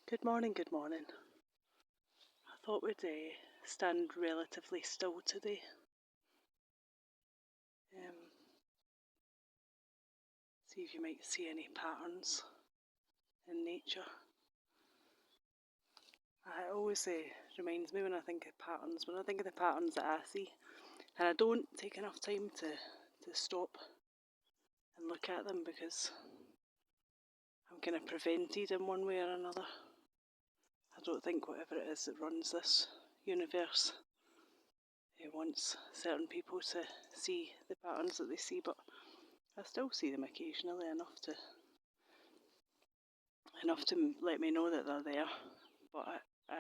Good morning, good morning. I thought we'd stand relatively still today. See if you might see any patterns in nature. It always reminds me when I think of patterns, when I think of the patterns that I see, and I don't take enough time to stop and look at them because I'm kind of prevented in one way or another. I don't think whatever it is that runs this universe wants certain people to see the patterns that they see, but I still see them occasionally enough to let me know that they're there. But I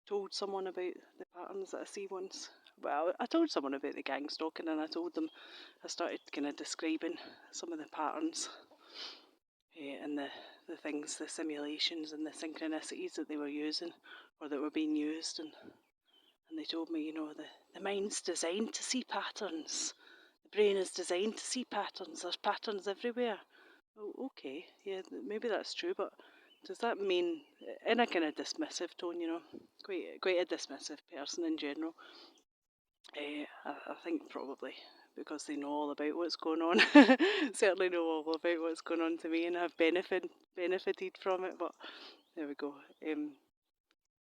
told someone about the patterns that I see once. Well, I told someone about the gang stalking, and I told them, I started kind of describing some of the patterns and the things, the simulations and the synchronicities that they were using or that were being used, and they told me, you know, the mind's designed to see patterns. The brain is designed to see patterns. There's patterns everywhere. Oh, okay, yeah, maybe that's true, but does that mean, in a kind of dismissive tone, you know, quite a dismissive person in general? I think probably because they know all about what's going on. Certainly know all about what's going on to me, and have benefited from it. But there we go.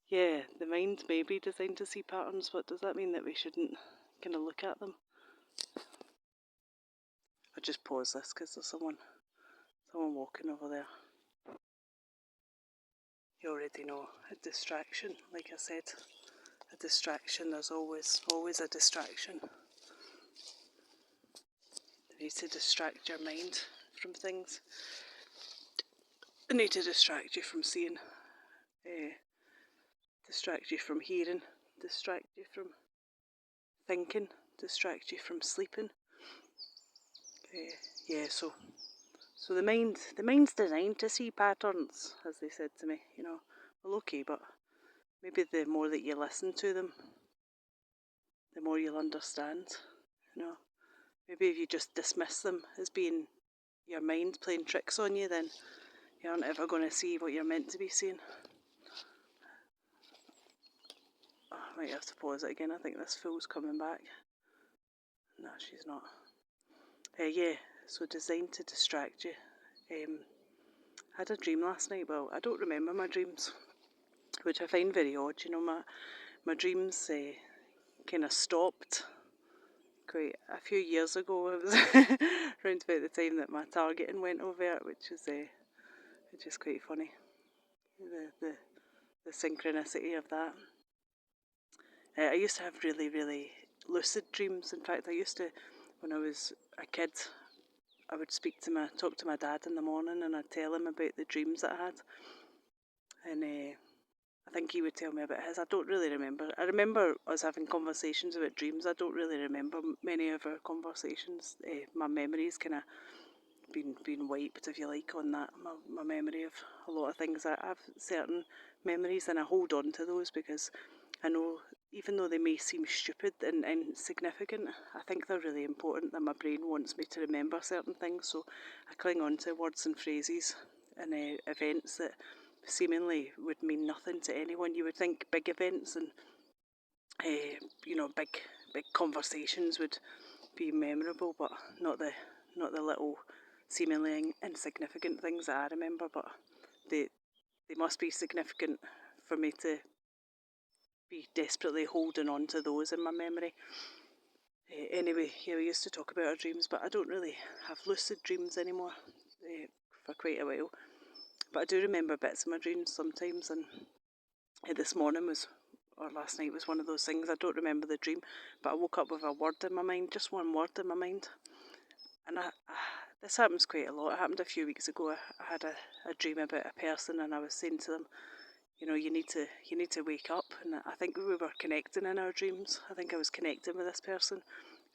Yeah, the mind may be designed to see patterns, but does that mean that we shouldn't kind of look at them? I'll just pause this because there's someone walking over there. You already know, a distraction, like I said. A distraction, there's always a distraction. You need to distract your mind from things. You need to distract you from seeing, distract you from hearing, distract you from thinking, distract you from sleeping. Yeah, so the mind's designed to see patterns, as they said to me, you know. Well, okay, but maybe the more that you listen to them, the more you'll understand, you know. Maybe if you just dismiss them as being your mind playing tricks on you, then you aren't ever going to see what you're meant to be seeing. Oh, I might have to pause it again. I think this fool's coming back. No, she's not. Yeah, so designed to distract you. I had a dream last night. Well, I don't remember my dreams, which I find very odd. You know, my dreams kind of stopped quite a few years ago. It was around about the time that my targeting went over, which is quite funny. The synchronicity of that. I used to have really, really lucid dreams. In fact, I used to, when I was a kid, I would talk to my dad in the morning, and I'd tell him about the dreams that I had. And I think he would tell me about his. I don't really remember. I remember us having conversations about dreams. I don't really remember many of our conversations. My memory's kind of been wiped, if you like, on that. My memory of a lot of things. I have certain memories, and I hold on to those because I know, even though they may seem stupid and insignificant, I think they're really important, that my brain wants me to remember certain things. So I cling on to words and phrases and events that seemingly would mean nothing to anyone. You would think big events and big conversations would be memorable, but not the little seemingly insignificant things that I remember. But they must be significant for me to be desperately holding on to those in my memory. Anyway, yeah, we used to talk about our dreams, but I don't really have lucid dreams anymore for quite a while. But I do remember bits of my dreams sometimes, and this morning or last night was one of those things. I don't remember the dream, but I woke up with a word in my mind, just one word in my mind. And this happens quite a lot. It happened a few weeks ago. I had a dream about a person, and I was saying to them, you know, you need to wake up. And I think we were connecting in our dreams. I think I was connecting with this person,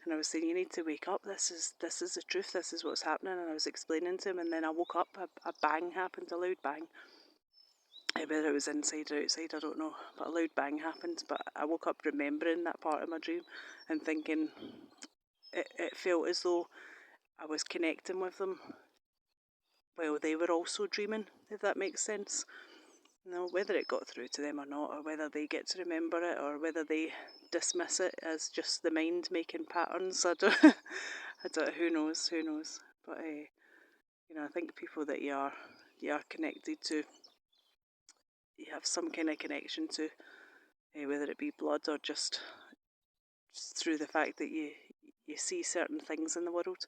and I was saying, you need to wake up. This is the truth. This is what's happening. And I was explaining to him, and then I woke up. A bang happened, a loud bang. Whether it was inside or outside, I don't know, but a loud bang happened. But I woke up remembering that part of my dream and thinking it felt as though I was connecting with them while they were also dreaming, if that makes sense. No, whether it got through to them or not, or whether they get to remember it, or whether they dismiss it as just the mind making patterns, I don't, who knows, But I think people that you are connected to, you have some kind of connection to, whether it be blood or just through the fact that you see certain things in the world.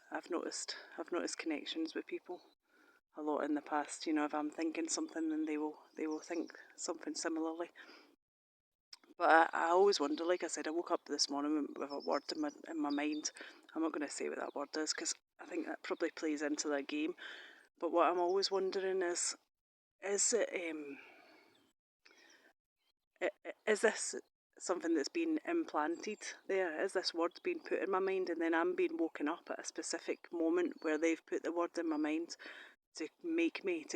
I've noticed connections with people a lot in the past. If I'm thinking something, then they will think something similarly. But I always wonder, like I said, I woke up this morning with a word in my mind. I'm not going to say what that word is because I think that probably plays into that game. But what I'm always wondering is it is this something that's been implanted there? Is this word being put in my mind, and then I'm being woken up at a specific moment where they've put the word in my mind to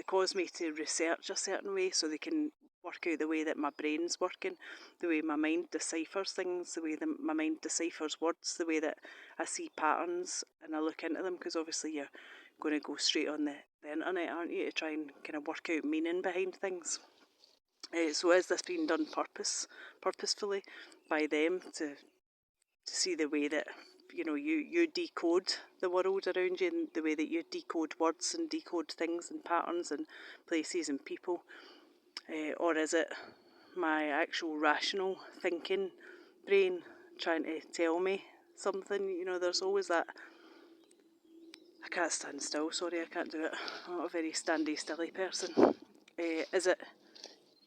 cause me to research a certain way, so they can work out the way that my brain's working, the way my mind deciphers things, the way that my mind deciphers words, the way that I see patterns and I look into them, because obviously you're going to go straight on the internet, aren't you, to try and kind of work out meaning behind things. So is this being done purposefully by them to see the way that you decode the world around you, and the way that you decode words and decode things and patterns and places and people? Or is it my actual rational thinking brain trying to tell me something? There's always that. I can't stand still, sorry, I can't do it. I'm not a very standy, stilly person. Is it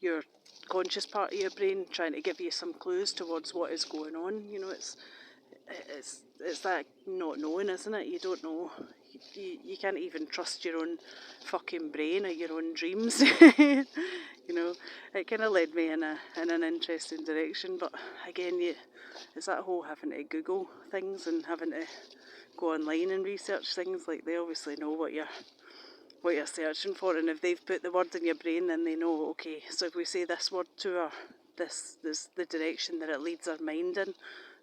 your conscious part of your brain trying to give you some clues towards what is going on? It's that not knowing, isn't it? You don't know. You can't even trust your own fucking brain or your own dreams. It kind of led me in an interesting direction. But again, it's that whole having to Google things and having to go online and research things. Like, they obviously know what you're searching for, and if they've put the word in your brain, then they know, okay, so if we say this word to her, this the direction that it leads our mind in.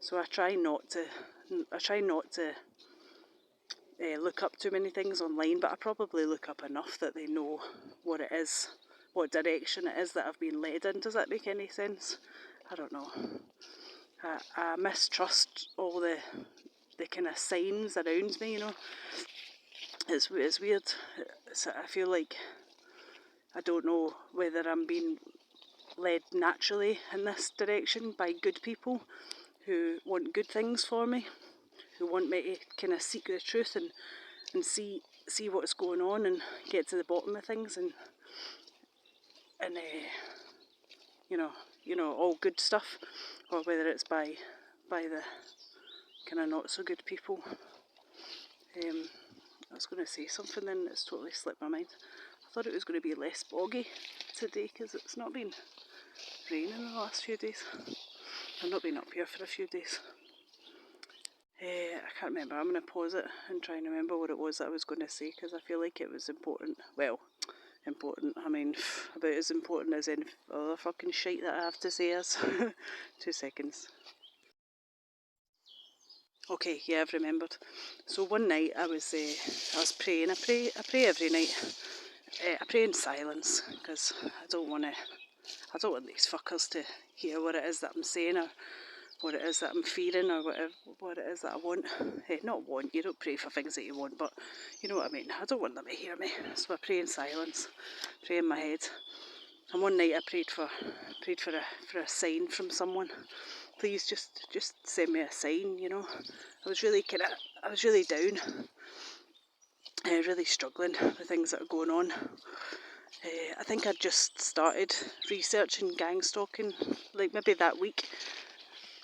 So I try not to look up too many things online, but I probably look up enough that they know what it is, what direction it is that I've been led in. Does that make any sense? I don't know. I mistrust all the kind of signs around me, It's weird. I feel like I don't know whether I'm being led naturally in this direction by good people who want good things for me, who want me to kind of seek the truth and see what's going on and get to the bottom of things and all good stuff, or whether it's by the kind of not so good people. I was going to say something then it's totally slipped my mind. I thought it was going to be less boggy today because it's not been raining the last few days. I've not been up here for a few days. I can't remember. I'm going to pause it and try and remember what it was that I was going to say, because I feel like it was important. Well, important. I mean, about as important as any other fucking shite that I have to say is. 2 seconds. Okay, yeah, I've remembered. So one night I was praying. I pray every night. I pray in silence because I don't want these fuckers to hear what it is that I'm saying, or what it is that I'm fearing, or what it is that I want. Not want, you don't pray for things that you want, but you know what I mean. I don't want them to hear me, so I pray in silence, pray in my head. And one night I prayed for a sign from someone. Please just send me a sign, I was really down, really struggling with things that are going on. I think I'd just started researching gang stalking, like maybe that week,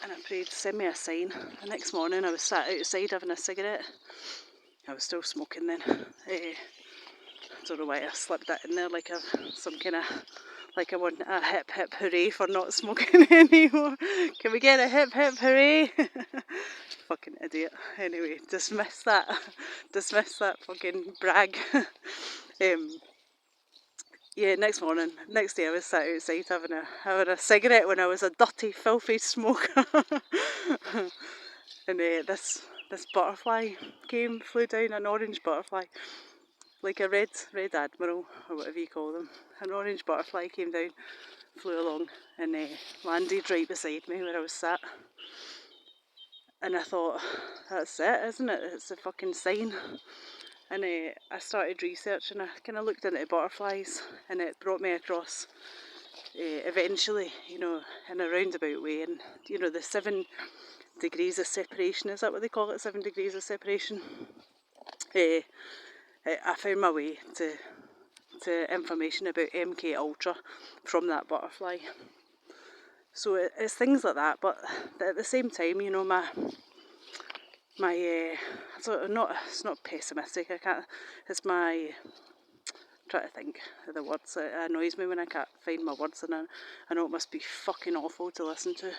and I prayed, send me a sign. The next morning I was sat outside having a cigarette. I was still smoking then. I don't know why I slipped that in there like I want a hip hip hooray for not smoking anymore. Can we get a hip hip hooray? Fucking idiot. Anyway, dismiss that fucking brag. Yeah, next day I was sat outside having a cigarette when I was a dirty, filthy smoker. And this this butterfly flew down, an orange butterfly, like a red admiral, or whatever you call them. An orange butterfly came down, flew along, and landed right beside me where I was sat. And I thought, that's it, isn't it? It's a fucking sign. And I started researching. I kind of looked into butterflies, and it brought me across, eventually, you know, in a roundabout way, and you know, the 7 degrees of separation, is that what they call it? 7 degrees of separation. I found my way to information about MK Ultra from that butterfly. So it's things like that, but at the same time, you know, it's not pessimistic. It's my, I'm trying to think of the words. It annoys me when I can't find my words, and I know it must be fucking awful to listen to.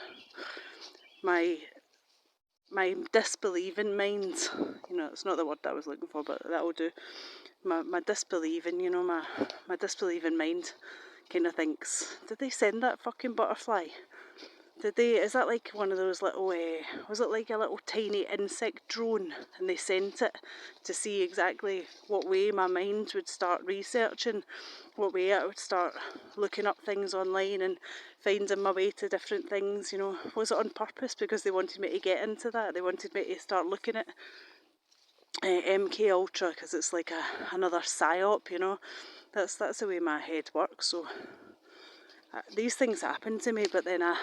My disbelieving mind, you know, it's not the word that I was looking for, but that'll do. My disbelieving, you know, my disbelieving mind kind of thinks, did they send that fucking butterfly? Is that like one of those little, was it like a little tiny insect drone, and they sent it to see exactly what way my mind would start researching, what way I would start looking up things online and finding my way to different things, you know? Was it on purpose because they wanted me to get into that? They wanted me to start looking at MK Ultra because it's like another psyop, you know? That's the way my head works. So these things happen to me, but then I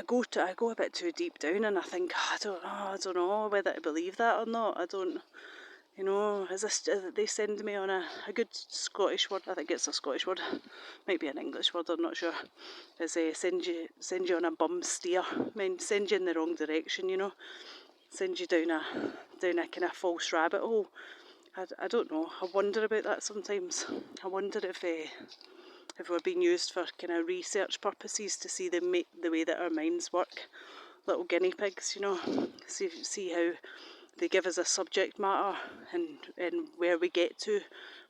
go a bit too deep down, and I think, I don't know whether to believe that or not. I don't, you know, they send me on a good Scottish word, I think it's a Scottish word, might be an English word, I'm not sure, is send you on a bum steer, send you in the wrong direction, you know, send you down a kind of false rabbit hole. I don't know, I wonder about that sometimes. I wonder if we're being used for kind of research purposes to see the way that our minds work. Little guinea pigs, you know, see how they give us a subject matter and where we get to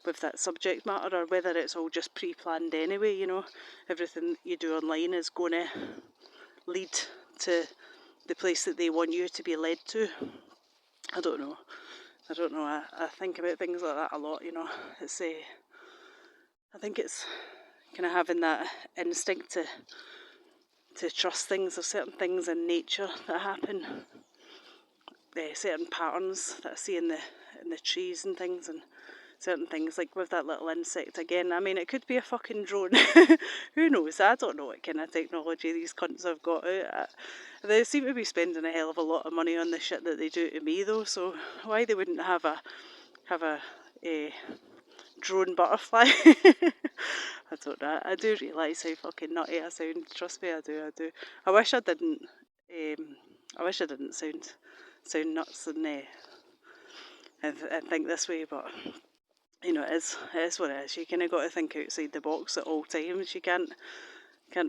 with that subject matter, or whether it's all just pre-planned anyway, you know. Everything you do online is going to lead to the place that they want you to be led to. I don't know. I think about things like that a lot, you know. It's I think it's kind of having that instinct to trust things. There's certain things in nature that happen, certain patterns that I see in the trees and things, and certain things like with that little insect again. I mean, it could be a fucking drone. Who knows? I don't know what kind of technology these cunts have got out. They seem to be spending a hell of a lot of money on the shit that they do to me, though. So why they wouldn't have a drone butterfly? I don't know. I do realise how fucking nutty I sound. Trust me, I do. I wish I didn't. I wish I didn't sound nuts and think this way, but you know, it is what it is. You kind of got to think outside the box at all times. You can't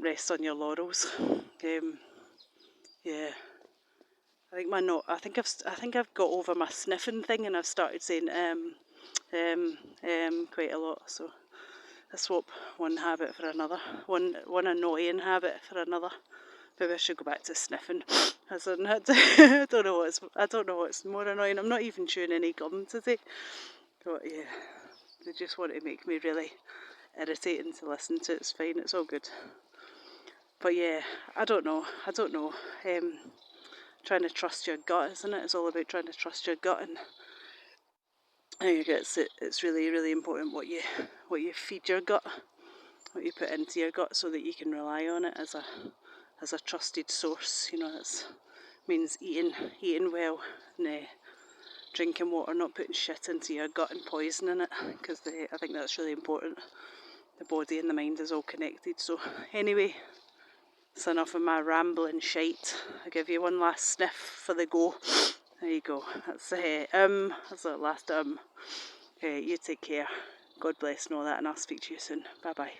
rest on your laurels. Yeah. I think I've got over my sniffing thing, and I've started saying quite a lot. So I swap one habit for another, one annoying habit for another. Maybe I should go back to sniffing. I don't know what's more annoying. I'm not even chewing any gum today. But yeah, they just want to make me really irritating to listen to. It's fine. It's all good. But yeah, I don't know. Trying to trust your gut, isn't it? It's all about trying to trust your gut, and I think it's really, really important what you feed your gut, what you put into your gut, so that you can rely on it as a trusted source. You know, it means eating well, and drinking water, not putting shit into your gut and poisoning it, because I think that's really important. The body and the mind is all connected. So anyway, it's enough of my rambling shite. I'll give you one last sniff for the go. There you go. That's the last you take care. God bless and all that, and I'll speak to you soon. Bye.